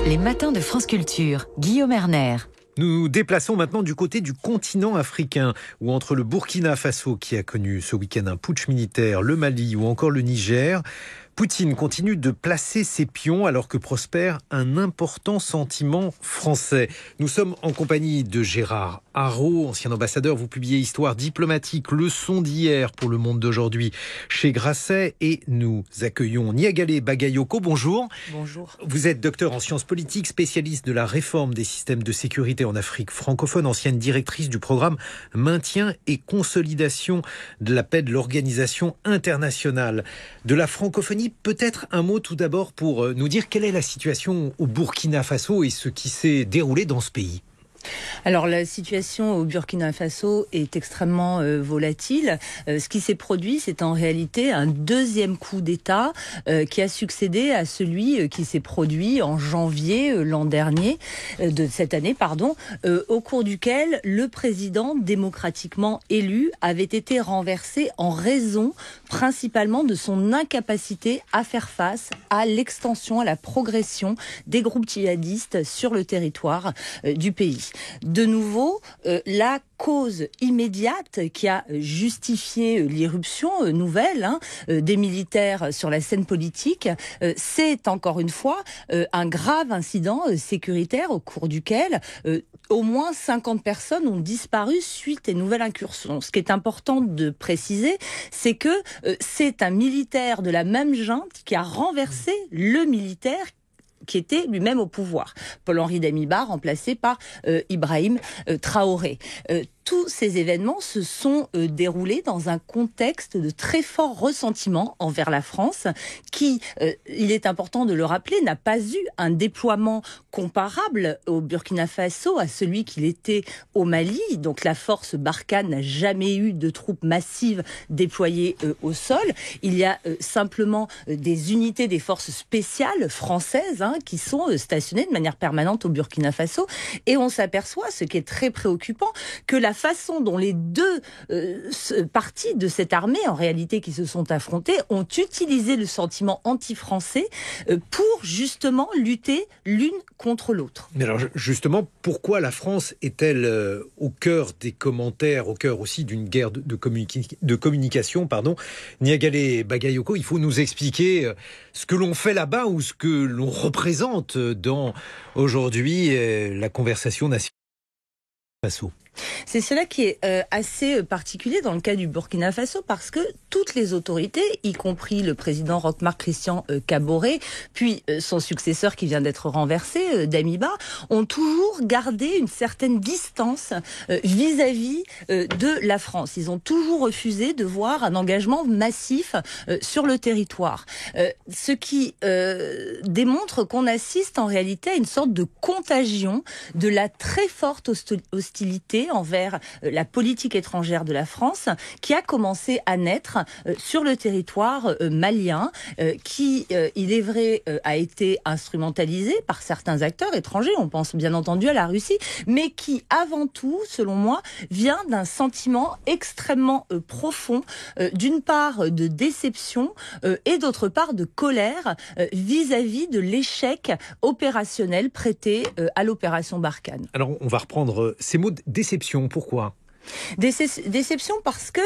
Les matins de France Culture, Guillaume Erner. Nous nous déplaçons maintenant du côté du continent africain, où entre le Burkina Faso, qui a connu ce week-end un putsch militaire, le Mali ou encore le Niger, Poutine continue de placer ses pions alors que prospère un important sentiment français. Nous sommes en compagnie de Gérard Haro, ancien ambassadeur. Vous publiez Histoire diplomatique, leçon d'hier pour Le Monde d'aujourd'hui chez Grasset. Et nous accueillons Niagalé Bagayoko. Bonjour. Bonjour. Vous êtes docteur en sciences politiques, spécialiste de la réforme des systèmes de sécurité en Afrique francophone, ancienne directrice du programme Maintien et consolidation de la paix de l'Organisation internationale de la francophonie. Peut-être un mot tout d'abord pour nous dire quelle est la situation au Burkina Faso et ce qui s'est déroulé dans ce pays. Alors la situation au Burkina Faso est extrêmement volatile. Ce qui s'est produit, c'est en réalité un deuxième coup d'État qui a succédé à celui qui s'est produit en janvier l'an dernier, de cette année, au cours duquel le président démocratiquement élu avait été renversé en raison principalement de son incapacité à faire face à l'extension, à la progression des groupes djihadistes sur le territoire du pays. De nouveau, la cause immédiate qui a justifié l'irruption nouvelle des militaires sur la scène politique, c'est encore une fois un grave incident sécuritaire au cours duquel au moins 50 personnes ont disparu suite à une nouvelle incursion. Ce qui est important de préciser, c'est que c'est un militaire de la même junte qui a renversé le militaire qui était lui-même au pouvoir. Paul-Henri Damiba, remplacé par Ibrahim Traoré. Tous ces événements se sont déroulés dans un contexte de très fort ressentiment envers la France, qui, il est important de le rappeler, n'a pas eu un déploiement comparable au Burkina Faso à celui qu'il était au Mali. Donc la force Barkhane n'a jamais eu de troupes massives déployées au sol. Il y a simplement des unités des forces spéciales françaises qui sont stationnées de manière permanente au Burkina Faso. Et on s'aperçoit, ce qui est très préoccupant, que la façon dont les deux parties de cette armée, en réalité, qui se sont affrontées, ont utilisé le sentiment anti-français pour justement lutter l'une contre l'autre. Mais alors justement, pourquoi la France est-elle au cœur des commentaires, au cœur aussi d'une guerre de communication, Niagalé Bagayoko, il faut nous expliquer ce que l'on fait là-bas ou ce que l'on représente dans aujourd'hui la conversation nationale. C'est cela qui est assez particulier dans le cas du Burkina Faso, parce que toutes les autorités, y compris le président Roch-Marc Christian Kaboré, puis son successeur qui vient d'être renversé, Damiba, ont toujours gardé une certaine distance vis-à-vis de la France. Ils ont toujours refusé de voir un engagement massif sur le territoire. Ce qui démontre qu'on assiste en réalité à une sorte de contagion de la très forte hostilité envers la politique étrangère de la France, qui a commencé à naître sur le territoire malien, qui, il est vrai, a été instrumentalisé par certains acteurs étrangers, on pense bien entendu à la Russie, mais qui, avant tout, selon moi, vient d'un sentiment extrêmement profond, d'une part de déception et d'autre part de colère vis-à-vis de l'échec opérationnel prêté à l'opération Barkhane. Alors, on va reprendre ces mots de déception. Pourquoi ? Déception parce que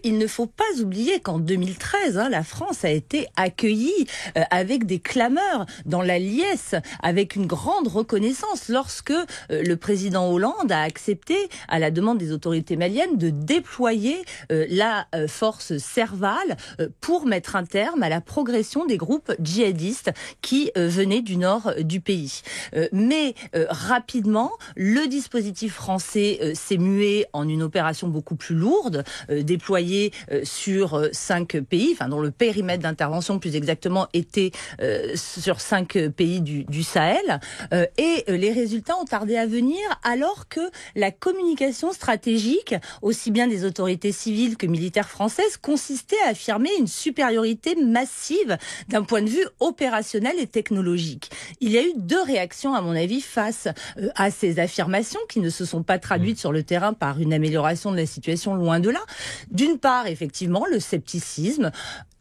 il ne faut pas oublier qu'en 2013, la France a été accueillie avec des clameurs dans la liesse, avec une grande reconnaissance lorsque le président Hollande a accepté, à la demande des autorités maliennes, de déployer la force Serval pour mettre un terme à la progression des groupes djihadistes qui venaient du nord du pays. Mais rapidement, le dispositif français s'est mué en une opération beaucoup plus lourde, déployée sur 5 pays, dont le périmètre d'intervention plus exactement était sur 5 pays du Sahel. Et les résultats ont tardé à venir, alors que la communication stratégique, aussi bien des autorités civiles que militaires françaises, consistait à affirmer une supériorité massive d'un point de vue opérationnel et technologique. Il y a eu 2 réactions, à mon avis, face à ces affirmations qui ne se sont pas traduites sur le terrain par une amélioration de la situation, loin de là. D'une part, effectivement, le scepticisme,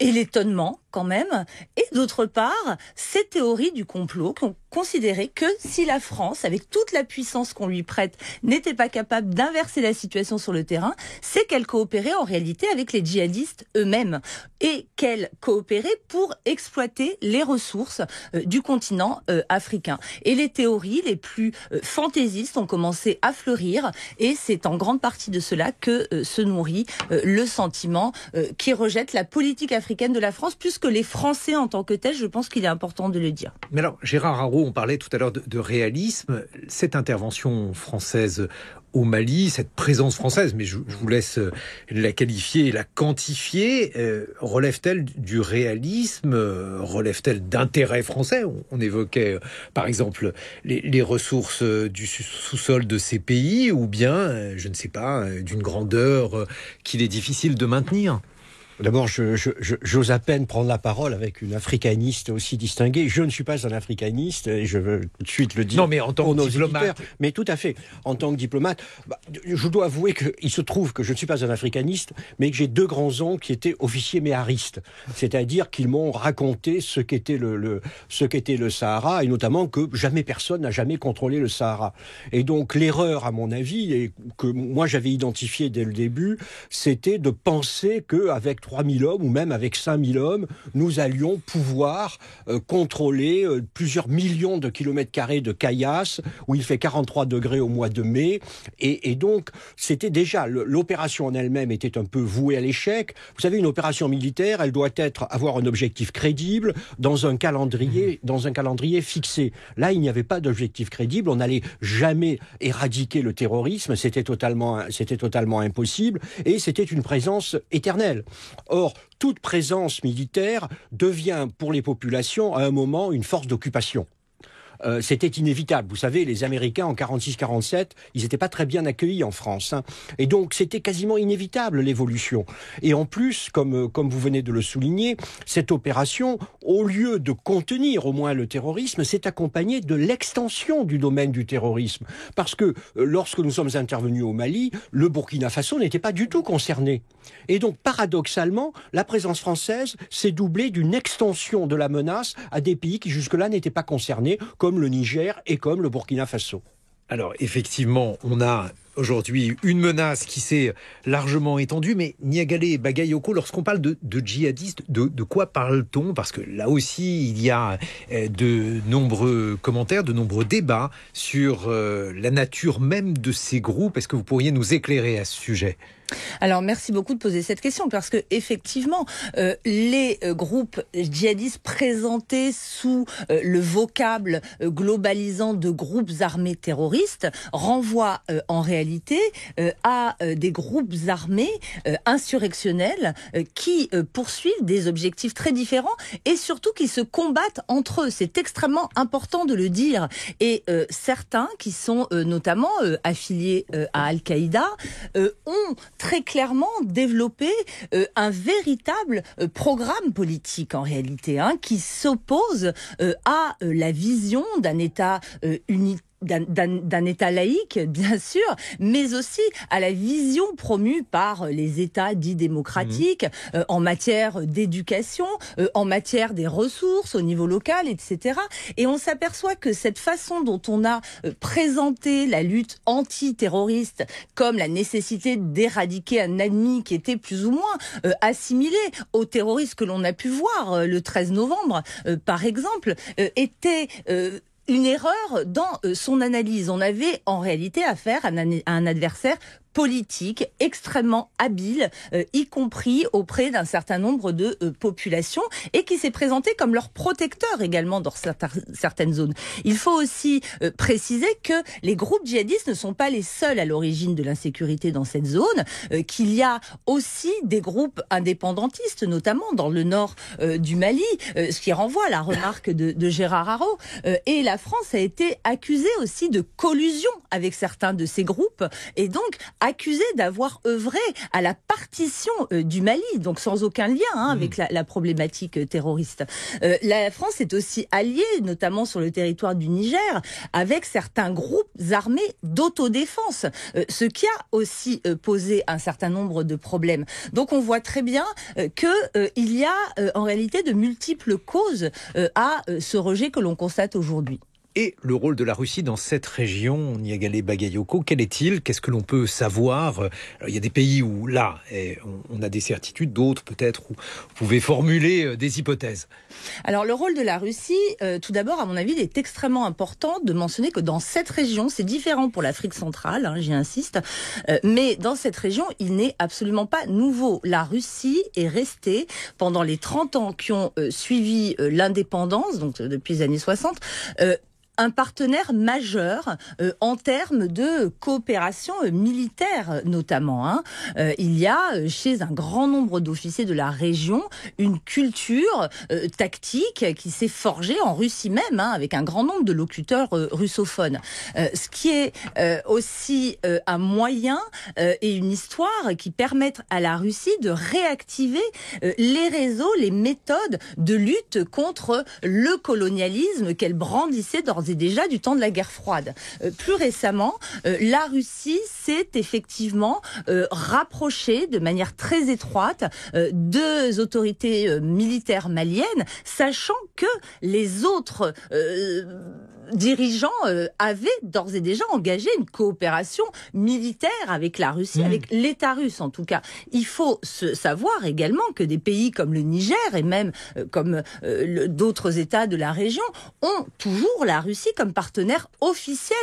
et l'étonnement quand même, et d'autre part, ces théories du complot qui ont considéré que si la France, avec toute la puissance qu'on lui prête, n'était pas capable d'inverser la situation sur le terrain, c'est qu'elle coopérait en réalité avec les djihadistes eux-mêmes, et qu'elle coopérait pour exploiter les ressources du continent africain. Et les théories les plus fantaisistes ont commencé à fleurir, et c'est en grande partie de cela que se nourrit le sentiment qui rejette la politique africaine de la France, plus que les Français en tant que tels, je pense qu'il est important de le dire. Mais alors, Gérard Araud, on parlait tout à l'heure de réalisme. Cette intervention française au Mali, cette présence française, mais je vous laisse la qualifier et la quantifier, relève-t-elle du réalisme, relève-t-elle d'intérêts français? On évoquait par exemple les ressources du sous-sol de ces pays, ou bien, je ne sais pas, d'une grandeur qu'il est difficile de maintenir. D'abord, j'ose à peine prendre la parole avec une africaniste aussi distinguée. Je ne suis pas un africaniste, et je veux tout de suite le dire. Non, mais en tant que diplomate. Mais tout à fait. En tant que diplomate, je dois avouer qu'il se trouve que je ne suis pas un africaniste, mais que j'ai deux grands-oncles qui étaient officiers méharistes. C'est-à-dire qu'ils m'ont raconté ce qu'était le Sahara, et notamment que jamais personne n'a jamais contrôlé le Sahara. Et donc, l'erreur, à mon avis, et que moi j'avais identifié dès le début, c'était de penser qu'avec 3000 hommes ou même avec 5000 hommes, nous allions pouvoir contrôler plusieurs millions de kilomètres carrés de Caillasse, où il fait 43 degrés au mois de mai. Et donc, c'était déjà, l'opération en elle-même était un peu vouée à l'échec. Vous savez, une opération militaire, elle doit avoir un objectif crédible dans un calendrier fixé. Là, il n'y avait pas d'objectif crédible. On n'allait jamais éradiquer le terrorisme. C'était totalement impossible. Et c'était une présence éternelle. Or, toute présence militaire devient pour les populations à un moment une force d'occupation. C'était inévitable. Vous savez, les Américains en 46-47, ils n'étaient pas très bien accueillis en France. Et donc, c'était quasiment inévitable, l'évolution. Et en plus, comme vous venez de le souligner, cette opération, au lieu de contenir au moins le terrorisme, s'est accompagnée de l'extension du domaine du terrorisme. Parce que lorsque nous sommes intervenus au Mali, le Burkina Faso n'était pas du tout concerné. Et donc, paradoxalement, la présence française s'est doublée d'une extension de la menace à des pays qui jusque-là n'étaient pas concernés, comme le Niger et comme le Burkina Faso. Alors, effectivement, on a aujourd'hui une menace qui s'est largement étendue, mais Niagalé et Bagayoko, lorsqu'on parle de djihadistes, de quoi parle-t-on? Parce que là aussi, il y a de nombreux commentaires, de nombreux débats sur la nature même de ces groupes. Est-ce que vous pourriez nous éclairer à ce sujet ? Alors, merci beaucoup de poser cette question, parce que effectivement, les groupes djihadistes présentés sous le vocable globalisant de groupes armés terroristes renvoient en réalité à des groupes armés insurrectionnels qui poursuivent des objectifs très différents et surtout qui se combattent entre eux. C'est extrêmement important de le dire. Et certains qui sont notamment affiliés à Al-Qaïda ont très clairement développé un véritable programme politique en réalité, qui s'oppose à la vision d'un État unitaire, d'un État laïque, bien sûr, mais aussi à la vision promue par les États dits démocratiques en matière d'éducation, en matière des ressources au niveau local, etc. Et on s'aperçoit que cette façon dont on a présenté la lutte antiterroriste comme la nécessité d'éradiquer un ennemi qui était plus ou moins assimilé aux terroristes que l'on a pu voir le 13 novembre, par exemple, était une erreur dans son analyse. On avait en réalité affaire à un adversaire politique extrêmement habile, y compris auprès d'un certain nombre de populations, et qui s'est présenté comme leur protecteur également dans certaines zones. Il faut aussi préciser que les groupes djihadistes ne sont pas les seuls à l'origine de l'insécurité dans cette zone, qu'il y a aussi des groupes indépendantistes, notamment dans le nord du Mali, ce qui renvoie à la remarque de Gérard Araud. Et la France a été accusée aussi de collusion avec certains de ces groupes, et donc accusé d'avoir œuvré à la partition du Mali, donc sans aucun lien avec la problématique terroriste. La France est aussi alliée, notamment sur le territoire du Niger, avec certains groupes armés d'autodéfense, ce qui a aussi posé un certain nombre de problèmes. Donc on voit très bien qu'il y a en réalité de multiples causes à ce rejet que l'on constate aujourd'hui. Et le rôle de la Russie dans cette région, Niagale Bagayoko, quel est-il? Qu'est-ce que l'on peut savoir? Il y a des pays où là, on a des certitudes, d'autres peut-être où vous pouvez formuler des hypothèses. Alors le rôle de la Russie, tout d'abord, à mon avis, il est extrêmement important de mentionner que dans cette région, c'est différent pour l'Afrique centrale, j'y insiste, mais dans cette région, il n'est absolument pas nouveau. La Russie est restée, pendant les 30 ans qui ont suivi l'indépendance, donc depuis les années 60, un partenaire majeur en termes de coopération militaire notamment. Il y a chez un grand nombre d'officiers de la région une culture tactique qui s'est forgée en Russie même, avec un grand nombre de locuteurs russophones. Ce qui est aussi un moyen et une histoire qui permettent à la Russie de réactiver les réseaux, les méthodes de lutte contre le colonialisme qu'elle brandissait d'ores et déjà du temps de la guerre froide. Plus récemment, la Russie s'est effectivement rapprochée de manière très étroite des autorités militaires maliennes, sachant que les autres dirigeants avaient d'ores et déjà engagé une coopération militaire avec la Russie, avec l'État russe en tout cas. Il faut savoir également que des pays comme le Niger et même comme d'autres États de la région ont toujours la Russie comme partenaire officiel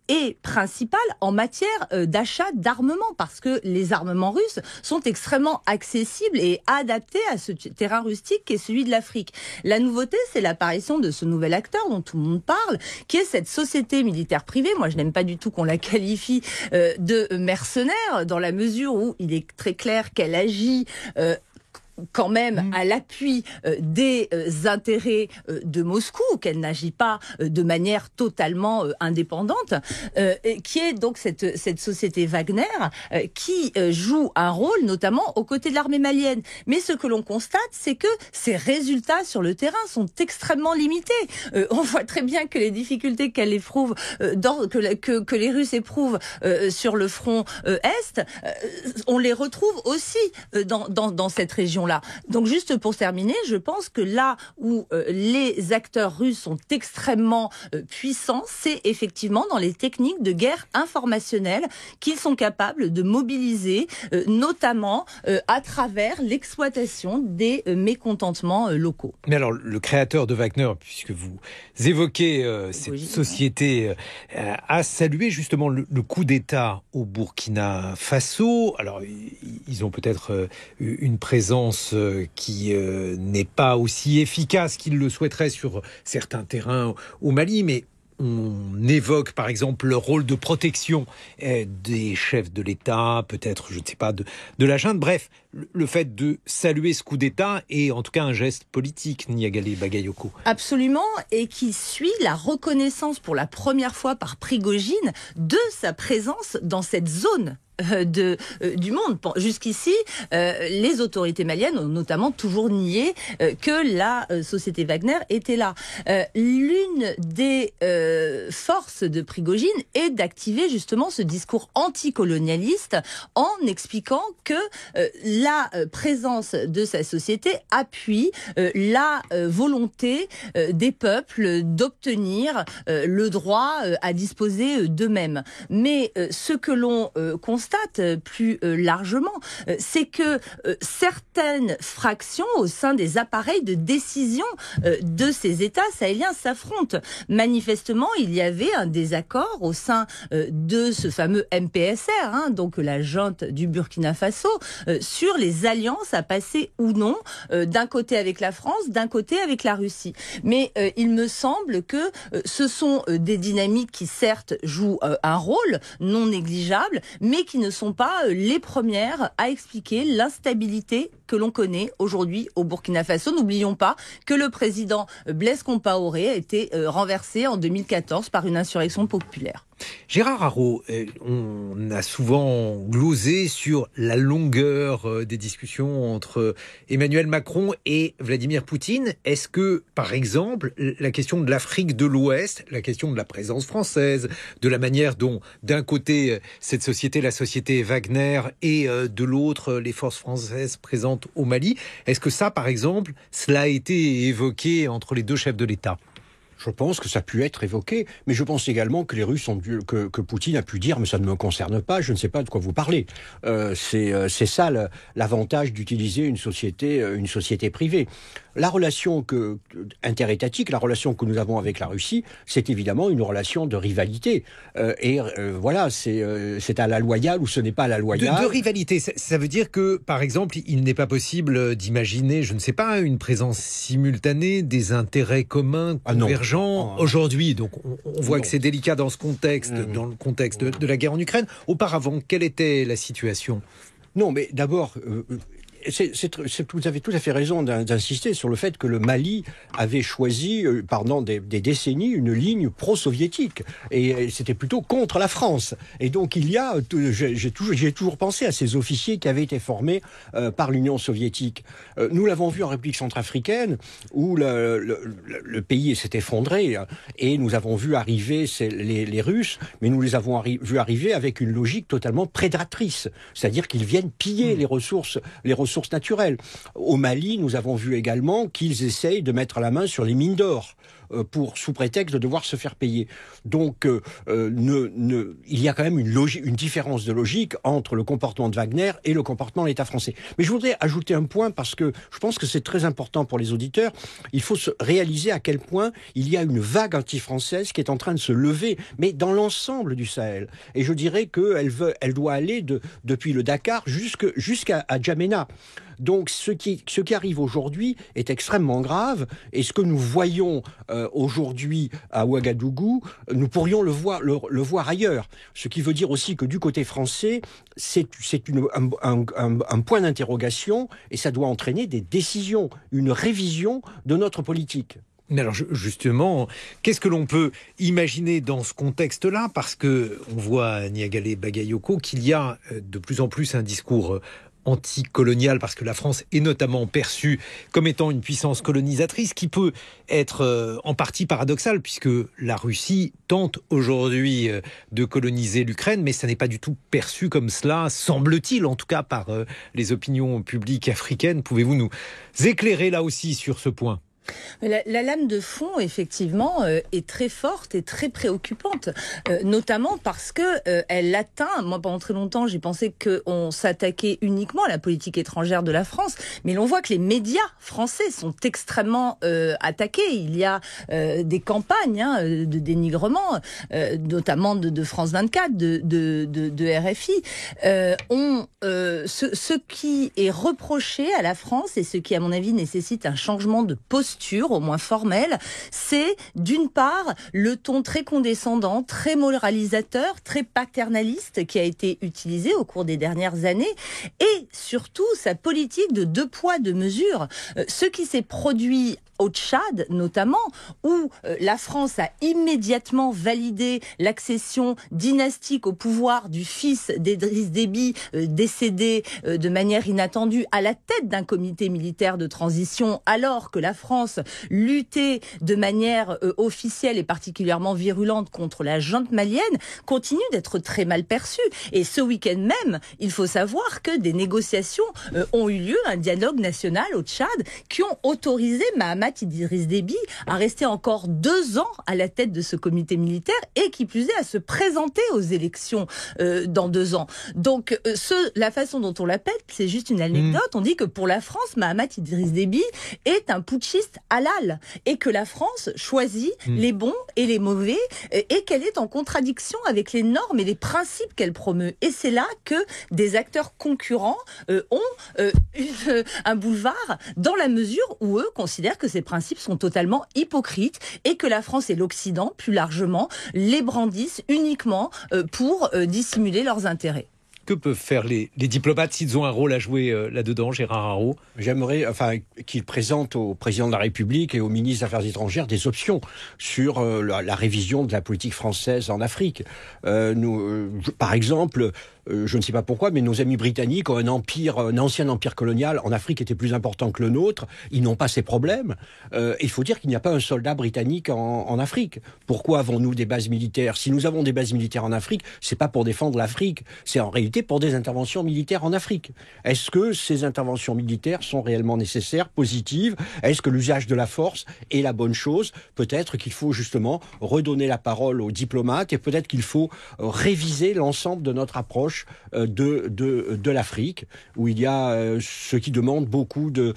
et principal en matière d'achat d'armement, parce que les armements russes sont extrêmement accessibles et adaptés à ce terrain rustique qui est celui de l'Afrique. La nouveauté, c'est l'apparition de ce nouvel acteur dont tout le monde parle, qui est cette société militaire privée. Moi, je n'aime pas du tout qu'on la qualifie de mercenaire, dans la mesure où il est très clair qu'elle agit quand même à l'appui des intérêts de Moscou, qu'elle n'agit pas de manière totalement indépendante, qui est donc cette société Wagner qui joue un rôle notamment aux côtés de l'armée malienne. Mais ce que l'on constate, c'est que ses résultats sur le terrain sont extrêmement limités. On voit très bien que les difficultés qu'elle éprouve, que les Russes éprouvent sur le front Est, on les retrouve aussi dans cette région-là. Donc juste pour terminer, je pense que là où les acteurs russes sont extrêmement puissants, c'est effectivement dans les techniques de guerre informationnelle qu'ils sont capables de mobiliser, notamment à travers l'exploitation des mécontentements locaux. Mais alors, le créateur de Wagner, puisque vous évoquez cette société, a salué justement le coup d'État au Burkina Faso. Alors, ils ont peut-être une présence qui n'est pas aussi efficace qu'ils le souhaiteraient sur certains terrains au Mali, mais on évoque par exemple le rôle de protection des chefs de l'État, peut-être, je ne sais pas, de la junte. Bref, le fait de saluer ce coup d'État est en tout cas un geste politique, Niagale Bagayoko. Absolument, et qui suit la reconnaissance pour la première fois par Prigojine de sa présence dans cette zone du monde. Jusqu'ici, les autorités maliennes ont notamment toujours nié que la société Wagner était là. L'une des forces de Prigojine est d'activer justement ce discours anticolonialiste en expliquant que la présence de sa société appuie la volonté des peuples d'obtenir le droit à disposer d'eux-mêmes. Mais ce que l'on constate plus largement, c'est que certaines fractions au sein des appareils de décision de ces États sahéliens s'affrontent. Manifestement, il y avait un désaccord au sein de ce fameux MPSR, donc la junte du Burkina Faso, sur les alliances à passer ou non, d'un côté avec la France, d'un côté avec la Russie. Mais il me semble que ce sont des dynamiques qui certes jouent un rôle non négligeable, mais qui ne sont pas les premières à expliquer l'instabilité que l'on connaît aujourd'hui au Burkina Faso. N'oublions pas que le président Blaise Compaoré a été renversé en 2014 par une insurrection populaire. Gérard Araud, on a souvent glosé sur la longueur des discussions entre Emmanuel Macron et Vladimir Poutine. Est-ce que, par exemple, la question de l'Afrique de l'Ouest, la question de la présence française, de la manière dont, d'un côté, cette société, la société Wagner, et de l'autre, les forces françaises présentes au Mali, est-ce que ça, par exemple, cela a été évoqué entre les deux chefs de l'État ? Je pense que ça a pu être évoqué, mais je pense également que les Russes que Poutine a pu dire, mais ça ne me concerne pas, je ne sais pas de quoi vous parlez. C'est ça l'avantage d'utiliser une société privée. La relation interétatique, la relation que nous avons avec la Russie, c'est évidemment une relation de rivalité. Voilà, c'est à la loyale ou ce n'est pas à la loyale. De rivalité, ça veut dire que, par exemple, il n'est pas possible d'imaginer, je ne sais pas, une présence simultanée des intérêts communs convergents aujourd'hui. Donc on voit que c'est délicat dans ce contexte, dans le contexte de la guerre en Ukraine. Auparavant, quelle était la situation ? Non, mais d'abord... vous avez tout à fait raison d'insister sur le fait que le Mali avait choisi pendant des décennies une ligne pro-soviétique et c'était plutôt contre la France. Et donc j'ai toujours pensé à ces officiers qui avaient été formés par l'Union soviétique. Nous l'avons vu en République centrafricaine où le pays s'est effondré et nous avons vu arriver les Russes, mais nous les avons vu arriver avec une logique totalement prédatrice, c'est-à-dire qu'ils viennent piller les ressources naturelles. Au Mali, nous avons vu également qu'ils essayent de mettre la main sur les mines d'or sous prétexte de devoir se faire payer. Donc, il y a quand même une différence de logique entre le comportement de Wagner et le comportement de l'État français. Mais je voudrais ajouter un point parce que je pense que c'est très important pour les auditeurs. Il faut se réaliser à quel point il y a une vague anti-française qui est en train de se lever, mais dans l'ensemble du Sahel. Et je dirais qu'elle doit aller depuis le Dakar jusqu'à Djamena. Donc ce qui arrive aujourd'hui est extrêmement grave et ce que nous voyons aujourd'hui à Ouagadougou, nous pourrions le voir ailleurs. Ce qui veut dire aussi que du côté français, c'est un point d'interrogation et ça doit entraîner des décisions, une révision de notre politique. Mais alors justement, qu'est-ce que l'on peut imaginer dans ce contexte-là ? Parce qu'on voit à Niagalé Bagayoko qu'il y a de plus en plus un discours anticolonial, parce que la France est notamment perçue comme étant une puissance colonisatrice qui peut être en partie paradoxale, puisque la Russie tente aujourd'hui de coloniser l'Ukraine, mais ça n'est pas du tout perçu comme cela, semble-t-il, en tout cas par les opinions publiques africaines. Pouvez-vous nous éclairer là aussi sur ce point ? La lame de fond, effectivement, est très forte et très préoccupante, notamment parce que elle atteint. Moi, pendant très longtemps, j'ai pensé qu'on s'attaquait uniquement à la politique étrangère de la France, mais l'on voit que les médias français sont extrêmement attaqués. Il y a des campagnes de dénigrement, notamment de France 24, de RFI. Ce qui est reproché à la France et ce qui, à mon avis, nécessite un changement de posture, au moins formelle, c'est d'une part le ton très condescendant, très moralisateur, très paternaliste qui a été utilisé au cours des dernières années et surtout sa politique de 2 poids 2 mesures. Ce qui s'est produit au Tchad notamment, où la France a immédiatement validé l'accession dynastique au pouvoir du fils d'Idriss Déby, décédé de manière inattendue à la tête d'un comité militaire de transition, alors que la France luttait de manière officielle et particulièrement virulente contre la junte malienne, continue d'être très mal perçue. Et ce week-end même, il faut savoir que des négociations ont eu lieu, un dialogue national au Tchad, qui ont autorisé Mahamat Idriss Déby à rester encore 2 ans à la tête de ce comité militaire et qui plus est à se présenter aux élections dans 2 ans. Donc la façon dont on l'appelle, c'est juste une anecdote. On dit que pour la France, Mahamat Idriss Déby est un putschiste halal et que la France choisit les bons et les mauvais et qu'elle est en contradiction avec les normes et les principes qu'elle promeut. Et c'est là que des acteurs concurrents ont un boulevard dans la mesure où eux considèrent que ces principes sont totalement hypocrites et que la France et l'Occident, plus largement, les brandissent uniquement pour dissimuler leurs intérêts. que peuvent faire les diplomates s'ils ont un rôle à jouer là-dedans, Gérard Araud? J'aimerais qu'il présente au président de la République et au ministre des Affaires étrangères des options sur la révision de la politique française en Afrique. Par exemple, je ne sais pas pourquoi, mais nos amis britanniques ont un ancien empire colonial en Afrique était plus important que le nôtre. Ils n'ont pas ces problèmes. Il faut dire qu'il n'y a pas un soldat britannique en Afrique. Pourquoi avons-nous des bases militaires? Si nous avons des bases militaires en Afrique, c'est pas pour défendre l'Afrique, c'est en réalité pour des interventions militaires en Afrique. Est-ce que ces interventions militaires sont réellement nécessaires, positives? Est-ce que l'usage de la force est la bonne chose? Peut-être qu'il faut justement redonner la parole aux diplomates et peut-être qu'il faut réviser l'ensemble de notre approche de l'Afrique, où il y a ce qui demande beaucoup de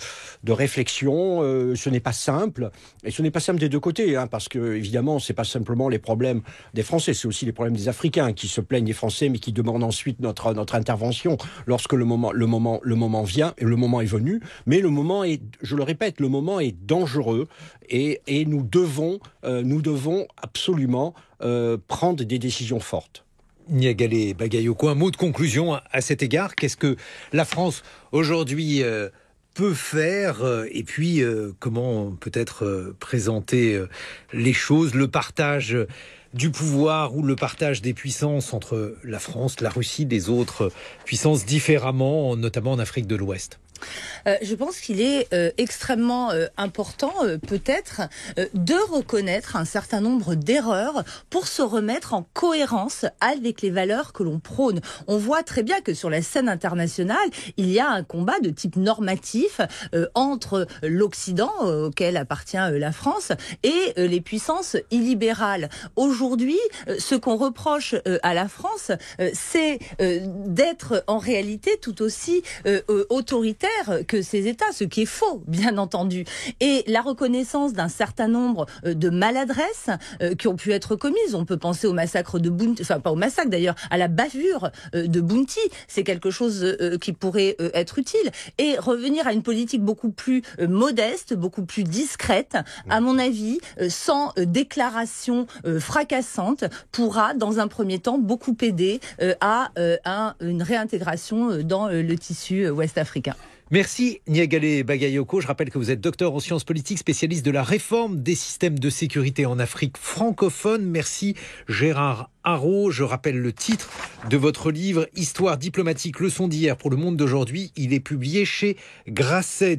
réflexion. Ce n'est pas simple, et ce n'est pas simple des deux côtés, parce que évidemment, c'est pas simplement les problèmes des Français, c'est aussi les problèmes des Africains qui se plaignent des Français, mais qui demandent ensuite notre intervention lorsque le moment vient, et le moment est venu. Mais le moment est, je le répète, le moment est dangereux, et nous devons absolument prendre des décisions fortes. Niagale Bagayoko, un mot de conclusion à cet égard. Qu'est-ce que la France aujourd'hui peut faire et puis comment peut-être présenter les choses, le partage du pouvoir ou le partage des puissances entre la France, la Russie, des autres puissances différemment, notamment en Afrique de l'Ouest? Je pense qu'il est extrêmement important, peut-être, de reconnaître un certain nombre d'erreurs pour se remettre en cohérence avec les valeurs que l'on prône. On voit très bien que sur la scène internationale, il y a un combat de type normatif entre l'Occident, auquel appartient la France, et les puissances illibérales. Aujourd'hui, ce qu'on reproche à la France, c'est d'être en réalité tout aussi autoritaire que ces États, ce qui est faux, bien entendu. Et la reconnaissance d'un certain nombre de maladresses qui ont pu être commises, on peut penser au massacre de Bounty, enfin pas au massacre d'ailleurs, à la bavure de Bounty, c'est quelque chose qui pourrait être utile. Et revenir à une politique beaucoup plus modeste, beaucoup plus discrète, à mon avis, sans déclaration fracassante, pourra dans un premier temps beaucoup aider à une réintégration dans le tissu ouest-africain. Merci Niagale Bagayoko. Je rappelle que vous êtes docteur en sciences politiques, spécialiste de la réforme des systèmes de sécurité en Afrique francophone. Merci Gérard Araud. Je rappelle le titre de votre livre, Histoire diplomatique, leçon d'hier pour le monde d'aujourd'hui. Il est publié chez Grasset.